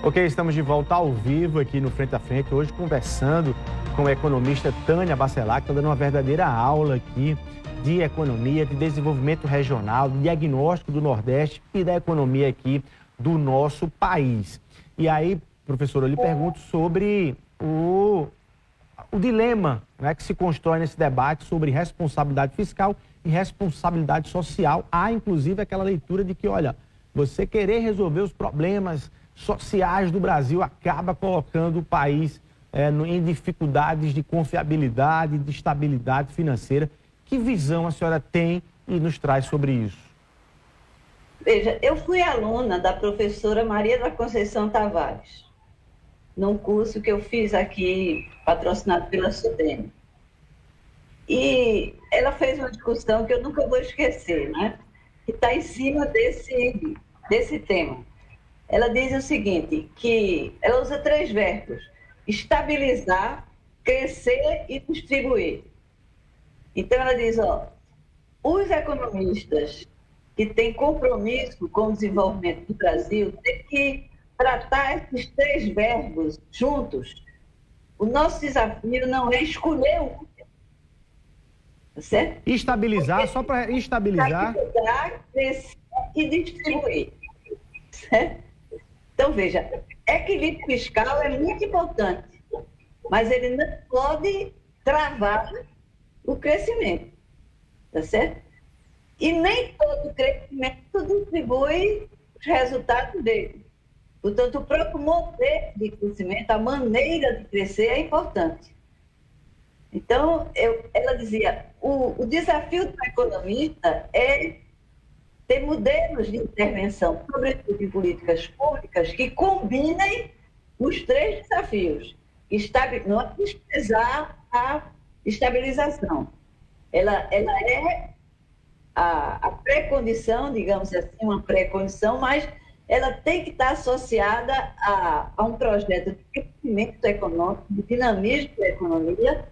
Ok, estamos de volta ao vivo aqui no Frente a Frente, hoje conversando com a economista Tânia Bacelar, que está dando uma verdadeira aula aqui de economia, de desenvolvimento regional, de diagnóstico do Nordeste e da economia aqui do nosso país. E aí, professor, eu lhe pergunto sobre o dilema, né, que se constrói nesse debate sobre responsabilidade fiscal e responsabilidade social. Há, inclusive, aquela leitura de que, olha, você querer resolver os problemas sociais do Brasil acaba colocando o país em dificuldades de confiabilidade, de estabilidade financeira. Que visão a senhora tem e nos traz sobre isso? Veja, eu fui aluna da professora Maria da Conceição Tavares, num curso que eu fiz aqui, patrocinado pela SUDENE. E ela fez uma discussão que eu nunca vou esquecer, né? Que está em cima desse tema. Ela diz o seguinte, que ela usa 3 verbos: estabilizar, crescer e distribuir. Então, ela diz, os economistas que têm compromisso com o desenvolvimento do Brasil têm que tratar esses 3 verbos juntos. O nosso desafio não é escolher um, certo? Estabilizar, só para estabilizar. Estabilizar, crescer e distribuir, certo? Então, veja, equilíbrio fiscal é muito importante, mas ele não pode travar o crescimento, tá certo? E nem todo crescimento distribui os resultados dele. Portanto, o próprio modelo de crescimento, a maneira de crescer é importante. Então, ela dizia, o desafio do economista é ter modelos de intervenção, sobretudo em políticas públicas, que combinem os 3 desafios. Não é desprezar a estabilização. Ela é a pré-condição, digamos assim, uma pré-condição, mas ela tem que estar associada a um projeto de crescimento econômico, de dinamismo da economia,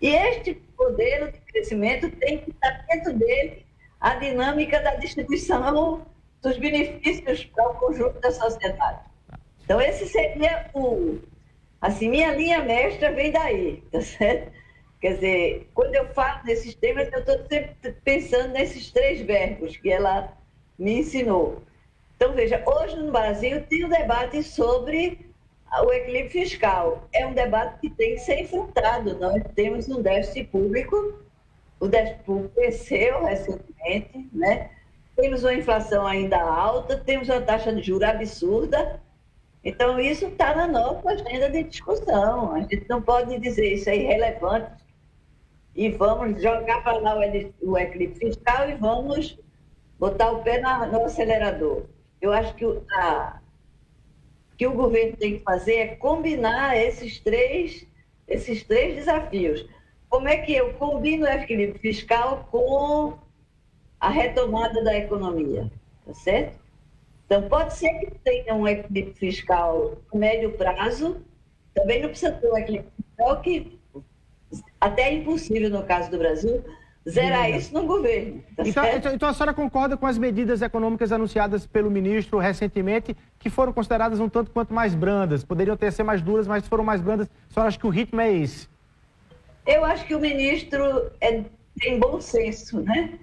e este modelo de crescimento tem que estar dentro dele a dinâmica da distribuição dos benefícios para o conjunto da sociedade. Então, esse seria assim, minha linha mestra vem daí, tá certo? Quer dizer, quando eu falo nesses temas, eu estou sempre pensando nesses 3 verbos que ela me ensinou. Então, veja, hoje no Brasil tem um debate sobre o equilíbrio fiscal. É um debate que tem que ser enfrentado. Nós temos um déficit público, o déficit público cresceu recentemente, né? Temos uma inflação ainda alta, temos uma taxa de juros absurda. Então, isso está na nossa agenda de discussão. A gente não pode dizer isso é irrelevante e vamos jogar para lá o equilíbrio fiscal e vamos botar o pé no acelerador. Eu acho que que o governo tem que fazer é combinar esses três desafios. Como é que eu combino o equilíbrio fiscal com a retomada da economia? Tá certo? Então, pode ser que tenha um equilíbrio fiscal a médio prazo, também não precisa ter um equilíbrio fiscal que até é impossível, no caso do Brasil, zerar isso no governo. Tá então a senhora concorda com as medidas econômicas anunciadas pelo ministro recentemente, que foram consideradas um tanto quanto mais brandas? Poderiam ter sido mais duras, mas foram mais brandas. A senhora acha que o ritmo é esse? Eu acho que o ministro tem bom senso, né?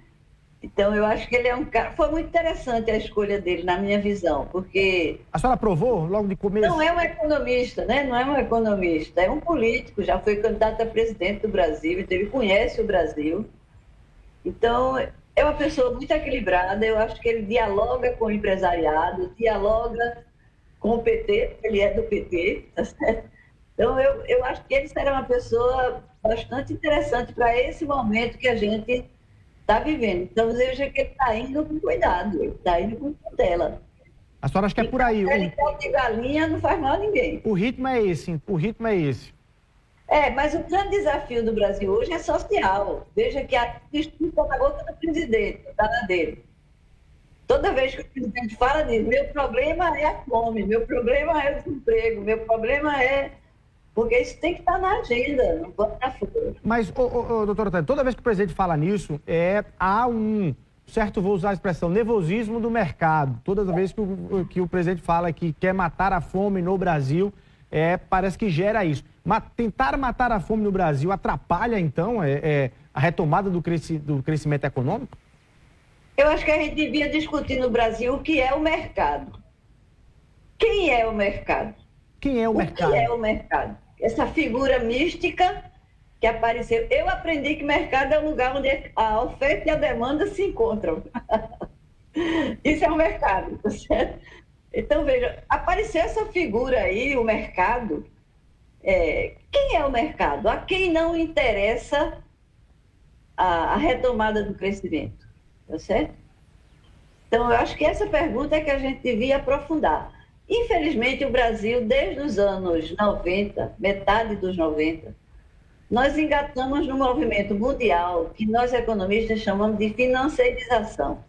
Então, eu acho que ele é um cara... Foi muito interessante a escolha dele, na minha visão, porque... A senhora aprovou logo de começo? Não é um economista, né? Não é um economista, é um político, já foi candidato a presidente do Brasil, então ele conhece o Brasil. Então, é uma pessoa muito equilibrada, eu acho que ele dialoga com o empresariado, dialoga com o PT, ele é do PT, tá certo? Então, eu acho que ele será uma pessoa bastante interessante para esse momento que a gente está vivendo. Então, veja que ele está indo com cuidado, ele está indo com cautela. A senhora acha que é por aí? Ele de galinha não faz mal a ninguém. O ritmo é esse, o ritmo é esse. Mas o grande desafio do Brasil hoje é social. Veja que a disputa na boca do presidente, está na dele. Toda vez que o presidente fala disso, meu problema é a fome, meu problema é o desemprego, meu problema é... Porque isso tem que estar na agenda, não pode estar fora. Mas, doutora Tânia, toda vez que o presidente fala nisso, há um certo, vou usar a expressão, nervosismo do mercado. Todas as vezes que o presidente fala que quer matar a fome no Brasil, parece que gera isso. Tentar matar a fome no Brasil atrapalha, então, a retomada do crescimento econômico? Eu acho que a gente devia discutir no Brasil o que é o mercado. Quem é o mercado? Quem é o mercado? O que é o mercado? Essa figura mística que apareceu. Eu aprendi que mercado é o lugar onde a oferta e a demanda se encontram. Isso é o mercado, tá certo? Então, veja, apareceu essa figura aí, o mercado. Quem é o mercado? A quem não interessa a retomada do crescimento, tá certo? Então, eu acho que essa pergunta é que a gente devia aprofundar. Infelizmente, o Brasil, desde os anos 90, metade dos 90, nós engatamos num movimento mundial que nós economistas chamamos de financiarização.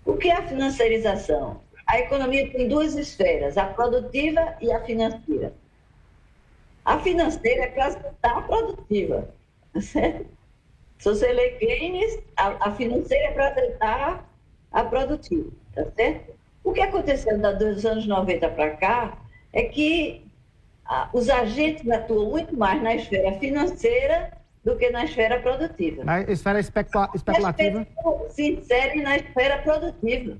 O que é a financiarização? A economia tem duas esferas, a produtiva e a financeira. A financeira é para ajudar a produtiva, certo? Se você lê Keynes, a financeira é para ajudar a produtiva, tá certo? O que aconteceu dos anos 90 para cá é que os agentes atuam muito mais na esfera financeira do que na esfera produtiva. Na esfera especulativa? Se insere na esfera produtiva.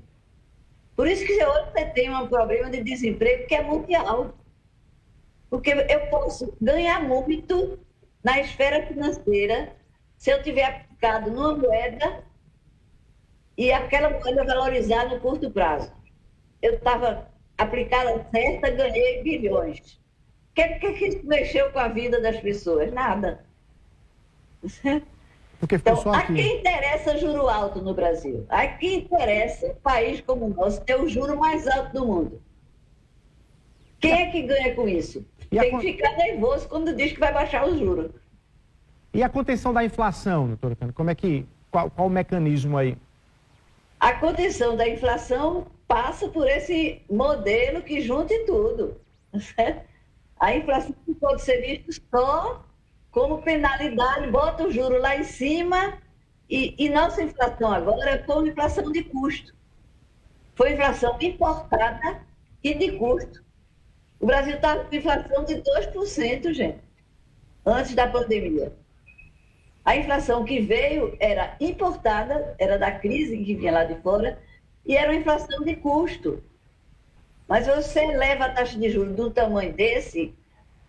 Por isso que hoje você tem um problema de desemprego que é mundial. Porque eu posso ganhar muito na esfera financeira se eu tiver aplicado numa moeda e aquela moeda valorizar no curto prazo. Eu estava aplicada certa, ganhei bilhões. O que isso mexeu com a vida das pessoas? Nada. Porque ficou então, só aqui. A quem interessa juro alto no Brasil? A quem interessa um país como o nosso ter o juro mais alto do mundo? Quem é que ganha com isso? Tem que ficar nervoso quando diz que vai baixar os juros. E a contenção da inflação, doutora Cândida? Qual o mecanismo aí? A contenção da inflação passa por esse modelo que junte tudo. Certo? A inflação não pode ser vista só como penalidade, bota o juro lá em cima e nossa inflação agora foi uma inflação de custo. Foi inflação importada e de custo. O Brasil estava com inflação de 2%, gente, antes da pandemia. A inflação que veio era importada, era da crise que vinha lá de fora, e era uma inflação de custo. Mas você eleva a taxa de juros do tamanho desse,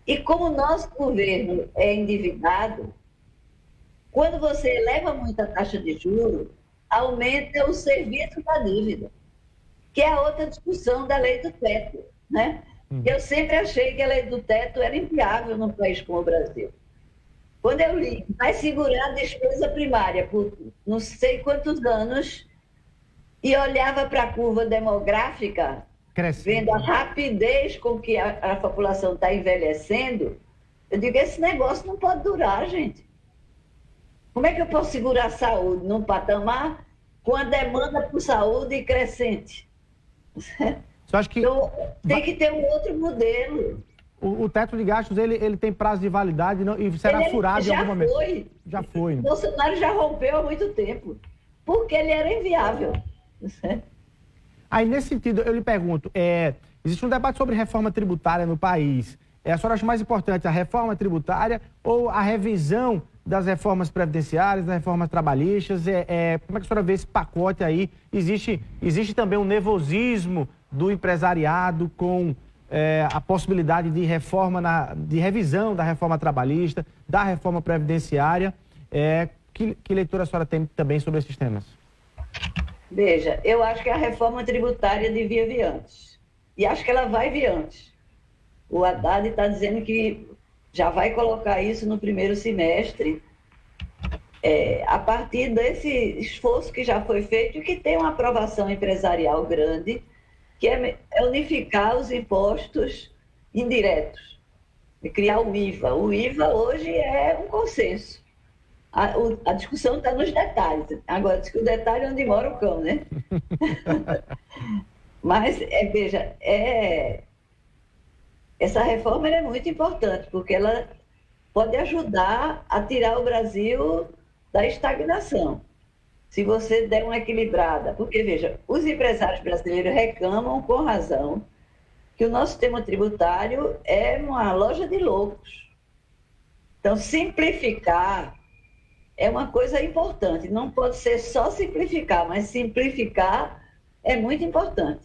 e como o nosso governo é endividado, quando você eleva muito a taxa de juros, aumenta o serviço da dívida, que é a outra discussão da lei do teto, né? Eu sempre achei que a lei do teto era inviável num país como o Brasil. Quando eu li, vai segurar a despesa primária por não sei quantos anos e olhava para a curva demográfica, vendo a rapidez com que a população está envelhecendo, eu digo, esse negócio não pode durar, gente. Como é que eu posso segurar a saúde num patamar com a demanda por saúde crescente? Então, tem que ter um outro modelo. O teto de gastos, ele tem prazo de validade e será furado em algum momento. Já foi. Bolsonaro já rompeu há muito tempo, porque ele era inviável. Aí, nesse sentido, eu lhe pergunto, existe um debate sobre reforma tributária no país. A senhora acha mais importante a reforma tributária ou a revisão das reformas previdenciárias, das reformas trabalhistas? Como é que a senhora vê esse pacote aí? Existe também um nervosismo do empresariado com a possibilidade de de revisão da reforma trabalhista, da reforma previdenciária. Que leitura a senhora tem também sobre esses temas? Veja, eu acho que a reforma tributária devia vir antes. E acho que ela vai vir antes. O Haddad está dizendo que já vai colocar isso no primeiro semestre, a partir desse esforço que já foi feito e que tem uma aprovação empresarial grande, que é unificar os impostos indiretos, e criar o IVA. O IVA hoje é um consenso. A discussão está nos detalhes. Agora, diz que o detalhe é onde mora o cão, né? Mas, veja, essa reforma é muito importante, porque ela pode ajudar a tirar o Brasil da estagnação. se você der uma equilibrada. Porque, veja, os empresários brasileiros reclamam com razão que o nosso sistema tributário é uma loja de loucos. Então, simplificar é uma coisa importante. Não pode ser só simplificar, mas simplificar é muito importante.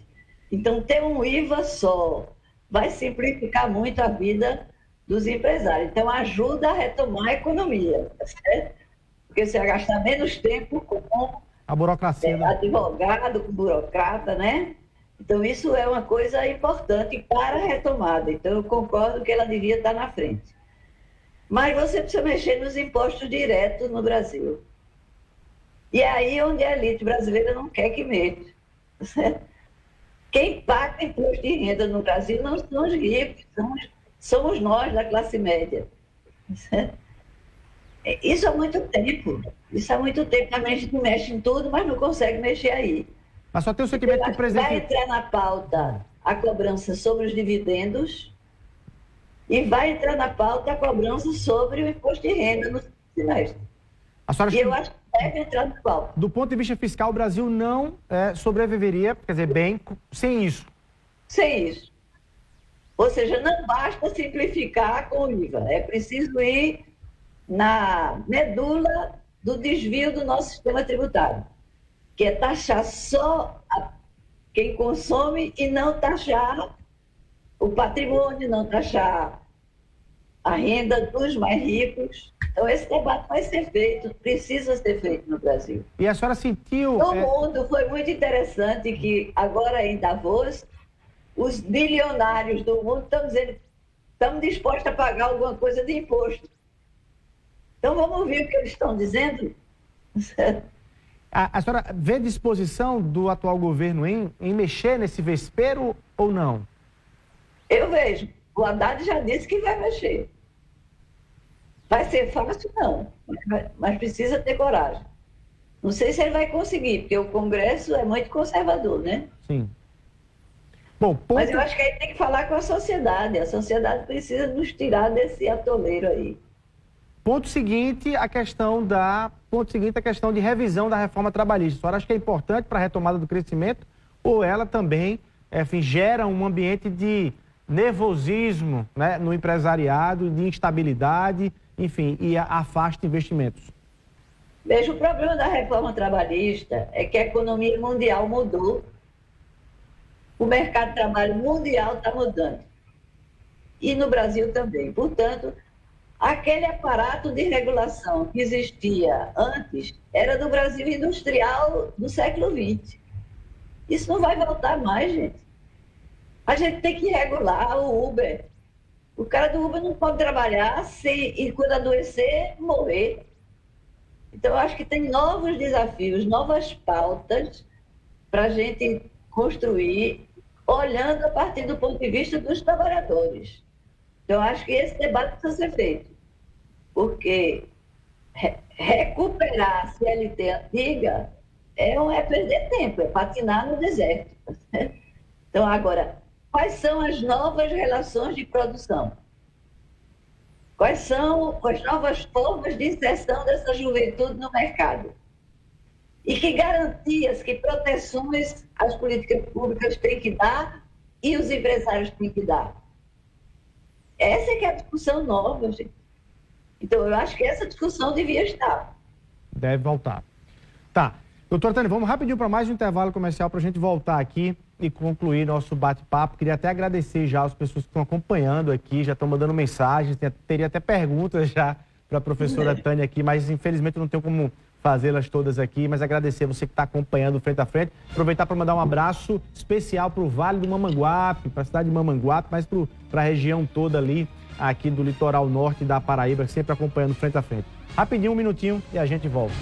Então, ter um IVA só vai simplificar muito a vida dos empresários. Então, ajuda a retomar a economia, tá certo? Porque você vai gastar menos tempo com a burocracia, advogado, com burocrata, né? Então, isso é uma coisa importante para a retomada. Então, eu concordo que ela devia estar na frente. Mas você precisa mexer nos impostos diretos no Brasil. E é aí onde a elite brasileira não quer que mexa. Certo? Quem paga imposto de renda no Brasil não são os ricos, somos nós da classe média. Certo? Isso há muito tempo. Isso há muito tempo. A gente mexe em tudo, mas não consegue mexer aí. Mas só tem o sentimento que o presidente... Vai entrar na pauta a cobrança sobre os dividendos e vai entrar na pauta a cobrança sobre o imposto de renda no semestre. E eu acho que deve entrar na pauta. Do ponto de vista fiscal, o Brasil não sobreviveria, quer dizer, bem, sem isso. Sem isso. Ou seja, não basta simplificar com o IVA. É preciso ir na medula do desvio do nosso sistema tributário, que é taxar só quem consome e não taxar o patrimônio, não taxar a renda dos mais ricos. Então, esse debate vai ser feito, precisa ser feito no Brasil. E a senhora sentiu... No mundo, foi muito interessante que agora em Davos, os bilionários do mundo estão dizendo que estamos dispostos a pagar alguma coisa de imposto. Então, vamos ver o que eles estão dizendo. A senhora vê disposição do atual governo em mexer nesse vespeiro ou não? Eu vejo. O Haddad já disse que vai mexer. Vai ser fácil, não. Mas precisa ter coragem. Não sei se ele vai conseguir, porque o Congresso é muito conservador, né? Sim. Bom, Mas eu acho que aí tem que falar com a sociedade. A sociedade precisa nos tirar desse atoleiro aí. Ponto seguinte, a questão de revisão da reforma trabalhista. A senhora acha que é importante para a retomada do crescimento ou ela também, enfim, gera um ambiente de nervosismo, né, no empresariado, de instabilidade, enfim, e afasta investimentos? Veja, o problema da reforma trabalhista é que a economia mundial mudou. O mercado de trabalho mundial está mudando. E no Brasil também. Portanto, aquele aparato de regulação que existia antes era do Brasil industrial do século XX. Isso não vai voltar mais, gente. A gente tem que regular o Uber. O cara do Uber não pode trabalhar e quando adoecer, morrer. Então, eu acho que tem novos desafios, novas pautas para a gente construir, olhando a partir do ponto de vista dos trabalhadores. Então, acho que esse debate precisa ser feito, porque recuperar a CLT antiga é perder tempo, é patinar no deserto. Então, agora, quais são as novas relações de produção? Quais são as novas formas de inserção dessa juventude no mercado? E que garantias, que proteções as políticas públicas têm que dar e os empresários têm que dar? Essa é que é a discussão nova, gente. Então, eu acho que essa discussão devia estar. Deve voltar. Tá. Doutora Tânia, vamos rapidinho para mais um intervalo comercial para a gente voltar aqui e concluir nosso bate-papo. Queria até agradecer já as pessoas que estão acompanhando aqui, já estão mandando mensagens, teria até perguntas já para a professora Tânia aqui, mas infelizmente não tenho como fazê-las todas aqui, mas agradecer você que está acompanhando Frente a Frente. Aproveitar para mandar um abraço especial para o Vale do Mamanguape, para a cidade de Mamanguape, mas para a região toda ali, aqui do litoral norte da Paraíba, sempre acompanhando Frente a Frente. Rapidinho, um minutinho e a gente volta.